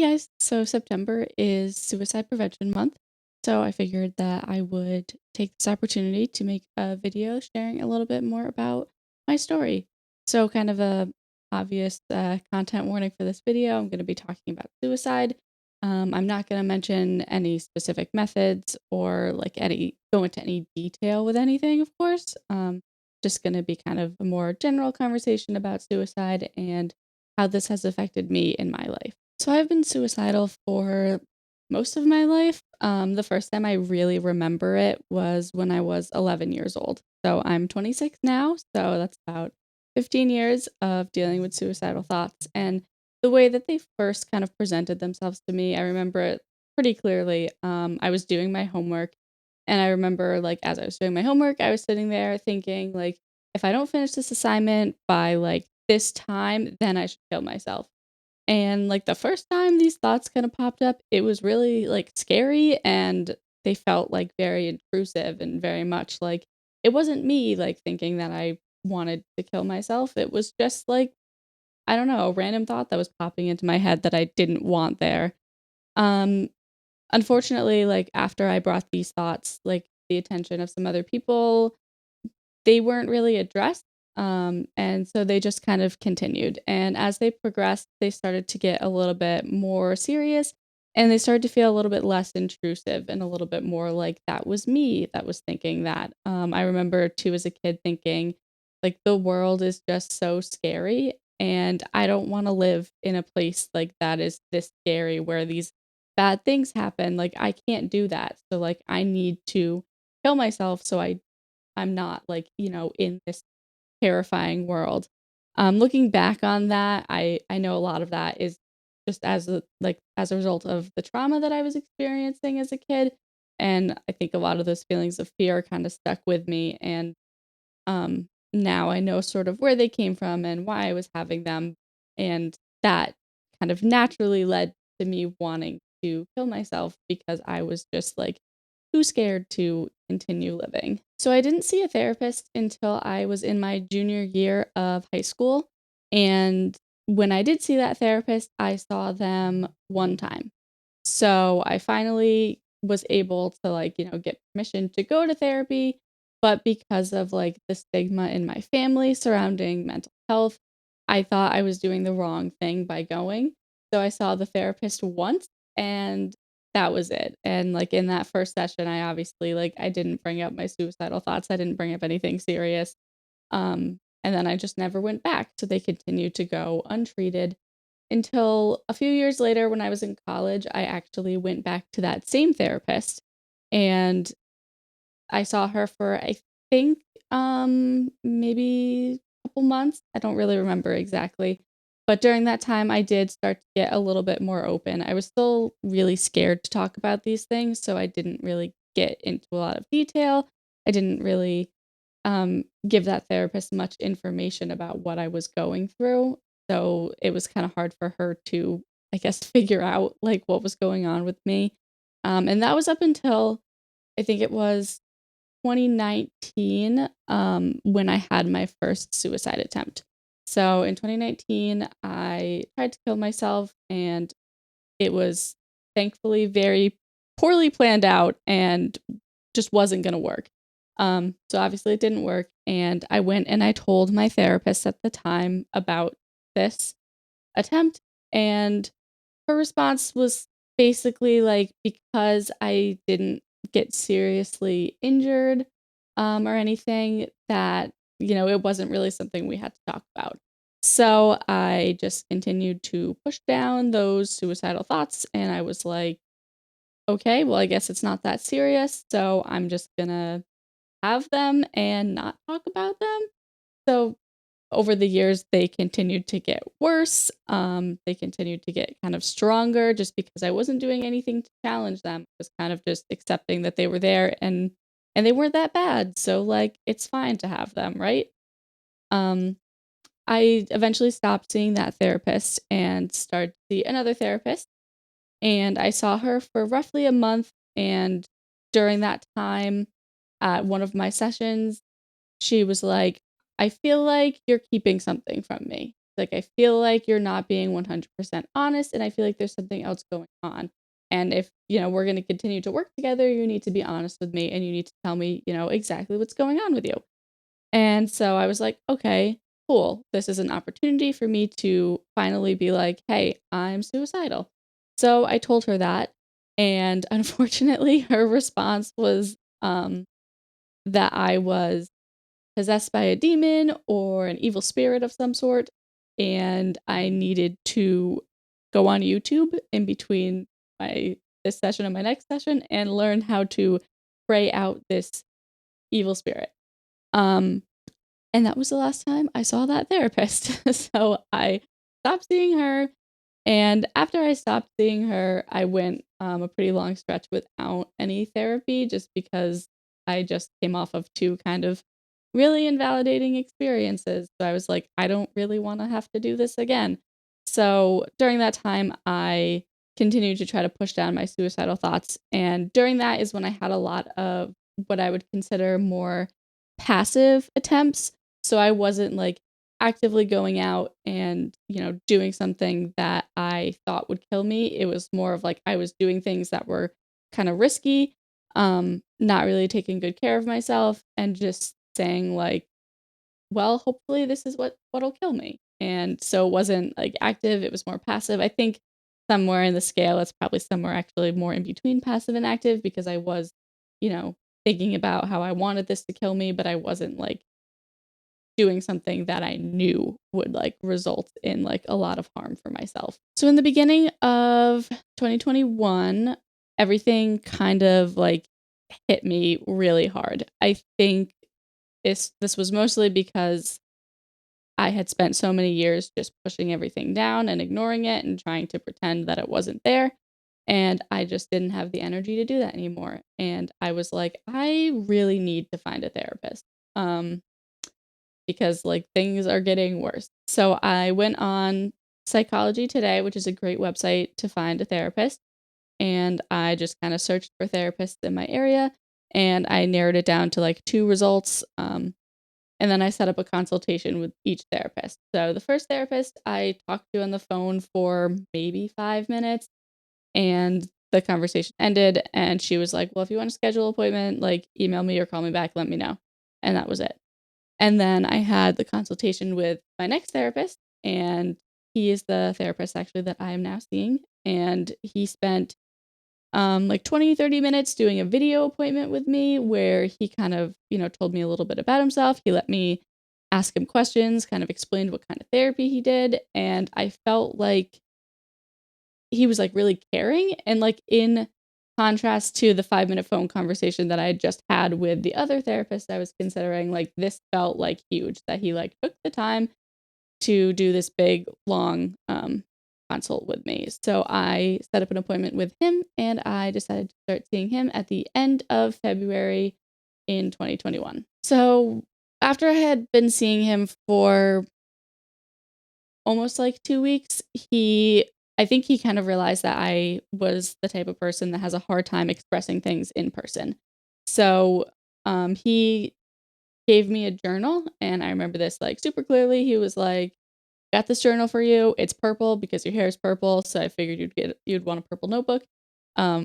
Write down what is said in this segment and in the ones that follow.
Guys, so September is Suicide Prevention Month. So I figured that I would take this opportunity to make a video sharing a little bit more about my story. So kind of a obvious content warning for this video. I'm going to be talking about suicide. I'm not going to mention any specific methods or like any go into any detail with anything, of course. Just going to be kind of a more general conversation about suicide and how this has affected me in my life. So I've been suicidal for most of my life. The first time I really remember it was when I was 11 years old. So I'm 26 now. So that's about 15 years of dealing with suicidal thoughts. And the way that they first kind of presented themselves to me, I remember it pretty clearly. I was doing my homework, and I remember, like, as I was doing my homework, I was sitting there thinking, like, if I don't finish this assignment by like this time, then I should kill myself. And, like, the first time these thoughts kinda popped up, it was really, like, scary, and they felt, like, very intrusive and very much like it wasn't me, like, thinking that I wanted to kill myself. It was just, like, I don't know, a random thought that was popping into my head that I didn't want there. Um, Unfortunately, like, after I brought these thoughts, like, the attention of some other people, they weren't really addressed, and so they just kind of continued, and as they progressed, they started to get a little bit more serious, and they started to feel a little bit less intrusive and a little bit more like that was me that was thinking that. I remember too as a kid thinking, like, "The world is just so scary, and I don't wanna live in a place like that is this scary where these bad things happen, like, I can't do that, so, like, I need to kill myself so I'm not, like, in this terrifying world." Looking back on that, I know a lot of that is just as a result of the trauma that I was experiencing as a kid, and I think a lot of those feelings of fear kinda stuck with me, and, now I know sort of where they came from and why I was having them, and that kind of naturally led to me wanting to kill myself because I was just, like, too scared to continue living. So I didn't see a therapist until I was in my junior year of high school, and when I did see that therapist, I saw them one time. So I finally was able to, like, get permission to go to therapy, but because of, like, the stigma in my family surrounding mental health, I thought I was doing the wrong thing by going. So I saw the therapist once, and that was it. And, like, in that first session, I obviously, like, I didn't bring up my suicidal thoughts. I didn't bring up anything serious. And then I just never went back. So they continued to go untreated until a few years later when I was in college, I actually went back to that same therapist, and I saw her for, I think, maybe a couple months. I don't really remember exactly. But during that time, I did start to get a little bit more open. I was still really scared to talk about these things, so I didn't really get into a lot of detail. I didn't really give that therapist much information about what I was going through. So it was kind of hard for her to, I guess, figure out like what was going on with me. And that was up until I think it was 2019, when I had my first suicide attempt. So in 2019, I tried to kill myself, and it was thankfully very poorly planned out and just wasn't gonna work. So obviously it didn't work, and I went and I told my therapist at the time about this attempt, and her response was basically like, because I didn't get seriously injured, or anything, that, it wasn't really something we had to talk about. So I just continued to push down those suicidal thoughts, and I was like, okay, well, I guess it's not that serious. So I'm just gonna have them and not talk about them. So over the years, they continued to get worse. They continued to get kind of stronger just because I wasn't doing anything to challenge them. I was kind of just accepting that they were there, and they weren't that bad. So like it's fine to have them, right? Um I eventually stopped seeing that therapist and started to see another therapist, and I saw her for roughly a month, and during that time at one of my sessions, she was like, "I feel like you're keeping something from me." Like, I feel like you're not being 100% honest, and I feel like there's something else going on. And if, we're going to continue to work together, you need to be honest with me and you need to tell me, exactly what's going on with you. And so I was like, okay, cool. This is an opportunity for me to finally be like, hey, I'm suicidal. So I told her that. And unfortunately, her response was that I was possessed by a demon or an evil spirit of some sort. And I needed to go on YouTube in between my this session and my next session and learn how to pray out this evil spirit. Um, and that was the last time I saw that therapist. So I stopped seeing her. And after I stopped seeing her, I went a pretty long stretch without any therapy just because I just came off of two kind of really invalidating experiences. So I was like, I don't really want to have to do this again. So during that time, I continued to try to push down my suicidal thoughts. And during that is when I had a lot of what I would consider more passive attempts. So I wasn't like actively going out and, doing something that I thought would kill me. It was more of like I was doing things that were kind of risky, not really taking good care of myself and just saying like, well, hopefully this is what'll kill me. And so it wasn't like active, it was more passive. I think somewhere in the scale it's probably somewhere actually more in between passive and active because I was, you know, thinking about how I wanted this to kill me, but I wasn't like doing something that I knew would like result in like a lot of harm for myself. So in the beginning of 2021, everything kind of like hit me really hard. I think this was mostly because I had spent so many years just pushing everything down and ignoring it and trying to pretend that it wasn't there. And I just didn't have the energy to do that anymore. And I was like, I really need to find a therapist. Because like things are getting worse. So I went on Psychology Today, which is a great website to find a therapist. And I just kind of searched for therapists in my area and I narrowed it down to like two results. And then I set up a consultation with each therapist. So the first therapist I talked to on the phone for maybe 5 minutes and the conversation ended. And she was like, well, if you want to schedule an appointment, like email me or call me back, let me know. And that was it. And then I had the consultation with my next therapist, and he is the therapist actually that I am now seeing. And he spent like 20, 30 minutes doing a video appointment with me where he kind of, told me a little bit about himself. He let me ask him questions, kind of explained what kind of therapy he did. And I felt like he was like really caring and like in contrast to the 5-minute phone conversation that I had just had with the other therapist I was considering, like this felt like huge that he like took the time to do this big long consult with me. So I set up an appointment with him and I decided to start seeing him at the end of February in 2021. So after I had been seeing him for almost like 2 weeks, I think he kind of realized that I was the type of person that has a hard time expressing things in person. So, he gave me a journal, and I remember this, like, super clearly. He was like, "Got this journal for you. It's purple because your hair is purple, so I figured you'd want a purple notebook,"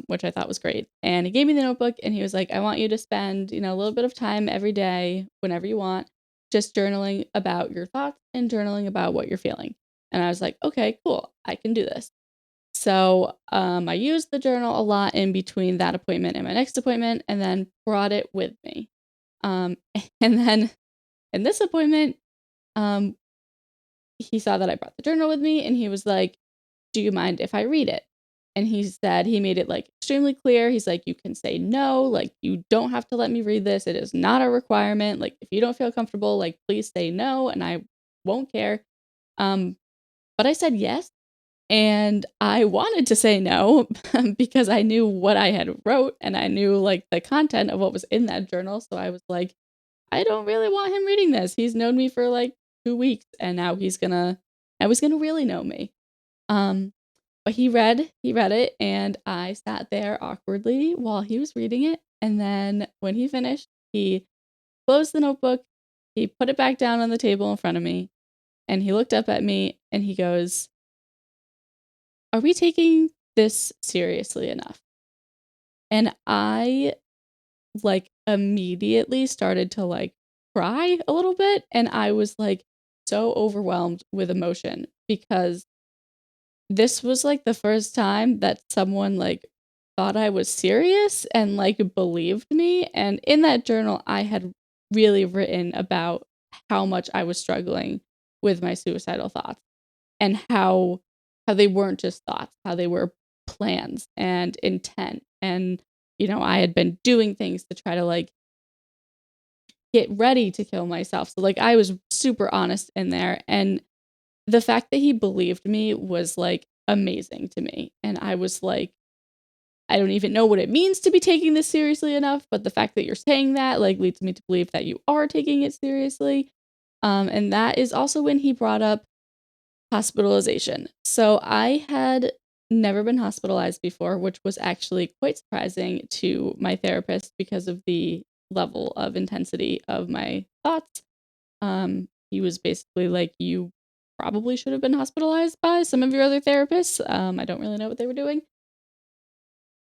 which I thought was great. And he gave me the notebook, and he was like, "I want you to spend, a little bit of time every day, whenever you want, just journaling about your thoughts and journaling about what you're feeling." And I was like, "Okay, cool. I can do this." So, I used the journal a lot in between that appointment and my next appointment, and then brought it with me. Um, and then in this appointment, um, he saw that I brought the journal with me and he was like, "Do you mind if I read it?" And he made it like extremely clear. He's like, "You can say no, like you don't have to let me read this. It is not a requirement. Like if you don't feel comfortable, like please say no and I won't care." Um, but I said yes. And I wanted to say no because I knew what I had wrote and I knew like the content of what was in that journal. So I was like, I don't really want him reading this. He's known me for like 2 weeks and now I was gonna really know me. Um, but he read it and I sat there awkwardly while he was reading it. And then when he finished, he closed the notebook, he put it back down on the table in front of me, and he looked up at me and he goes, "Are we taking this seriously enough?" And I, like, immediately started to, like, cry a little bit, and I was, like, so overwhelmed with emotion because this was, like, the first time that someone, like, thought I was serious and, like, believed me, and in that journal, I had really written about how much I was struggling with my suicidal thoughts and how they weren't just thoughts, how they were plans and intent, and, I had been doing things to try to, like, get ready to kill myself, so, like, I was super honest in there, and the fact that he believed me was, like, amazing to me, and I was like, "I don't even know what it means to be taking this seriously enough, but the fact that you're saying that, like, leads me to believe that you are taking it seriously." And that is also when he brought up hospitalization. So I had never been hospitalized before, which was actually quite surprising to my therapist because of the level of intensity of my thoughts. He was basically like, "You probably should have been hospitalized by some of your other therapists." I don't really know what they were doing,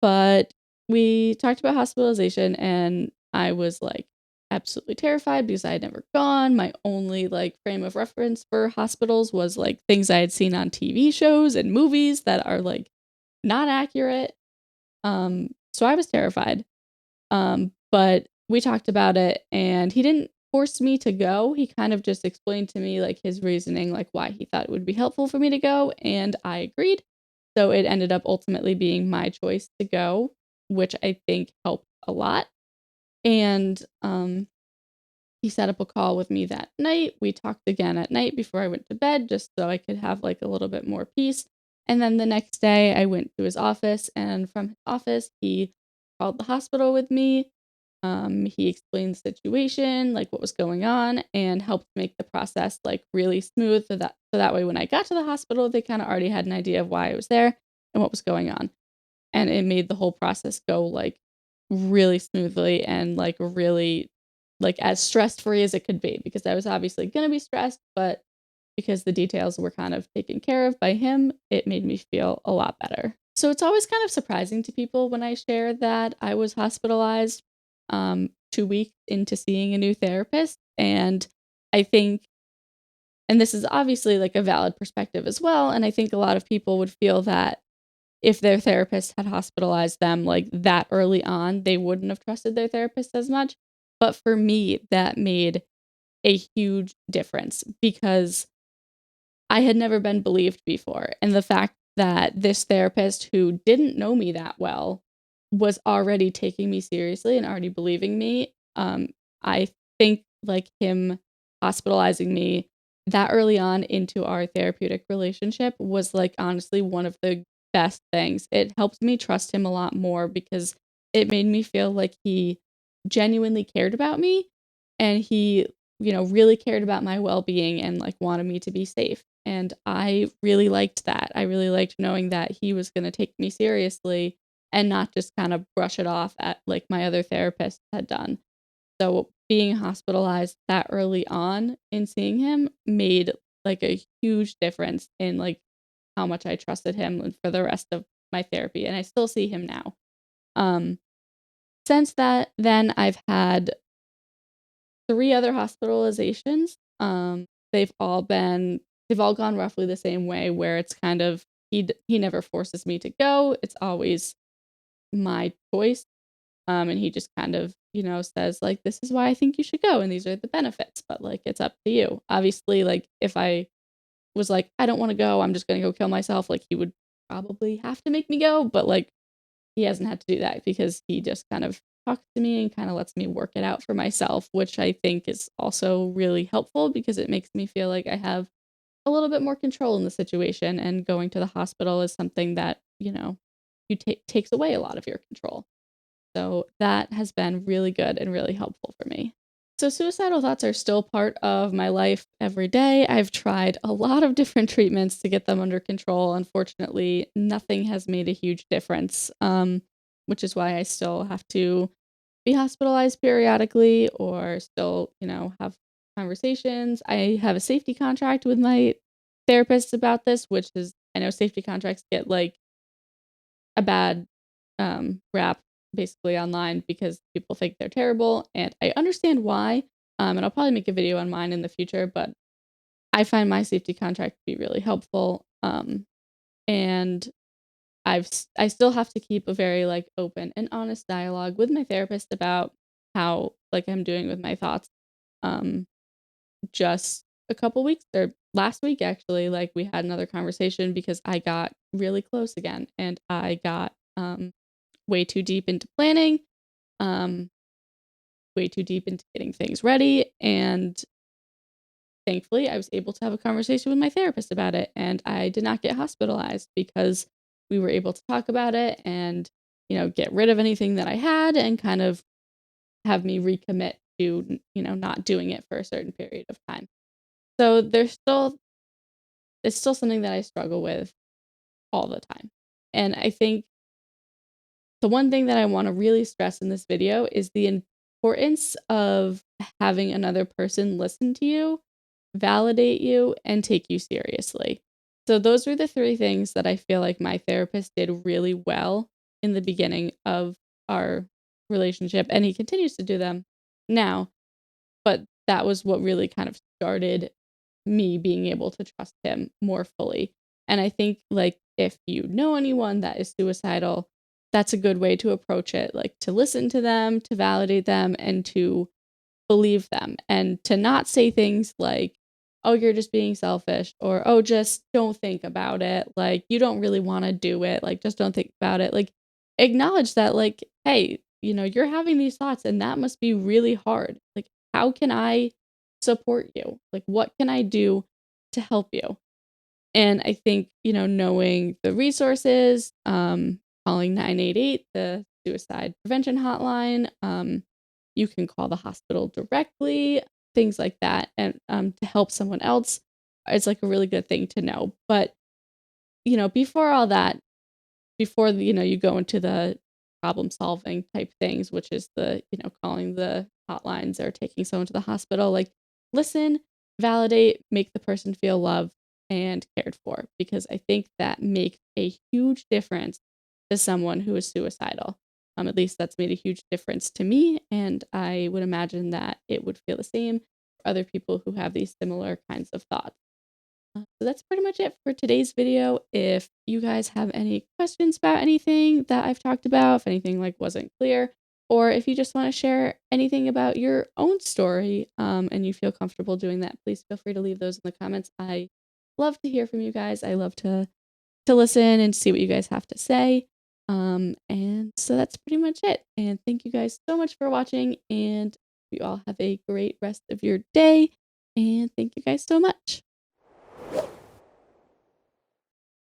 but we talked about hospitalization, and I was like absolutely terrified because I had never gone. My only like frame of reference for hospitals was like things I had seen on TV shows and movies that are like not accurate. So I was terrified. But we talked about it and he didn't force me to go. He kind of just explained to me like his reasoning, like why he thought it would be helpful for me to go, and I agreed. So it ended up ultimately being my choice to go, which I think helped a lot. And he set up a call with me that night. We talked again at night before I went to bed just so I could have like a little bit more peace. And then the next day I went to his office, and from his office he called the hospital with me. He explained the situation, like what was going on, and helped make the process like really smooth so that way when I got to the hospital, they kind of already had an idea of why I was there and what was going on. And it made the whole process go like really smoothly and like really like as stress free as it could be, because I was obviously going to be stressed, but because the details were kind of taken care of by him, it made me feel a lot better. So it's always kind of surprising to people when I share that I was hospitalized 2 weeks into seeing a new therapist. And I think, and this is obviously like a valid perspective as well. And I think a lot of people would feel that if their therapist had hospitalized them like that early on, they wouldn't have trusted their therapist as much. But for me, that made a huge difference because I had never been believed before, and the fact that this therapist who didn't know me that well was already taking me seriously and already believing me, I think, like, him hospitalizing me that early on into our therapeutic relationship was, like, honestly one of the best things. It helped me trust him a lot more because it made me feel like he genuinely cared about me, and he, really cared about my well-being and, like, wanted me to be safe, and I really liked that. I really liked knowing that he was gonna take me seriously and not just kind of brush it off at like my other therapist had done. So being hospitalized that early on in seeing him made like a huge difference in like how much I trusted him for the rest of my therapy, and I still see him now. Um, since that, then I've had 3 other hospitalizations. They've all gone roughly the same way where it's kind of he never forces me to go. It's always my choice. And he just kind of, says like, "This is why I think you should go, and these are the benefits, but like it's up to you." Obviously, like if I was like, "I don't want to go, I'm just gonna go kill myself," like he would probably have to make me go, but like he hasn't had to do that because he just kind of talks to me and kind of lets me work it out for myself, which I think is also really helpful because it makes me feel like I have a little bit more control in the situation, and going to the hospital is something that, you takes away a lot of your control. So that has been really good and really helpful for me. So suicidal thoughts are still part of my life every day. I've tried a lot of different treatments to get them under control. Unfortunately, nothing has made a huge difference, which is why I still have to be hospitalized periodically or still, have conversations. I have a safety contract with my therapist about this, which is I know safety contracts get, like, a bad, rap basically online because people think they're terrible, and I understand why, and I'll probably make a video on mine in the future, but I find my safety contract to be really helpful, and I still have to keep a very, like, open and honest dialogue with my therapist about how, like, I'm doing with my thoughts. Um, just a couple weeks or last week, actually, like, we had another conversation because I got really close again, and I got, way too deep into planning, um, way too deep into getting things ready, and thankfully, I was able to have a conversation with my therapist about it, and I did not get hospitalized because we were able to talk about it and, get rid of anything that I had and kind of have me recommit to, not doing it for a certain period of time. So it's still something that I struggle with all the time. And I think the one thing that I want to really stress in this video is the importance of having another person listen to you, validate you, and take you seriously. So, those were the three things that I feel like my therapist did really well in the beginning of our relationship. And he continues to do them now. But that was what really kind of started me being able to trust him more fully. And I think, like, if you know anyone that is suicidal, that's a good way to approach it, like, to listen to them, to validate them, and to believe them, and to not say things like, "Oh, you're just being selfish," or, "Oh, just don't think about it," like, "You don't really wanna do it," like, "Just don't think about it." Like, acknowledge that, like, "Hey, you're having these thoughts, and that must be really hard. Like, how can I support you? Like, what can I do to help you?" And I think, knowing the resources, calling 988, the suicide prevention hotline, you can call the hospital directly, things like that, and, to help someone else is, like, a really good thing to know. But, before all that, before you go into the problem solving type things, which is calling the hotlines or taking someone to the hospital, like, listen, validate, make the person feel loved and cared for, because I think that makes a huge difference to someone who is suicidal. At least that's made a huge difference to me, and I would imagine that it would feel the same for other people who have these similar kinds of thoughts. So that's pretty much it for today's video. If you guys have any questions about anything that I've talked about, if anything like wasn't clear, or if you just want to share anything about your own story, and you feel comfortable doing that, please feel free to leave those in the comments. I love to hear from you guys. I love to listen and see what you guys have to say. And so that's pretty much it. And thank you guys so much for watching, and you all have a great rest of your day. And thank you guys so much.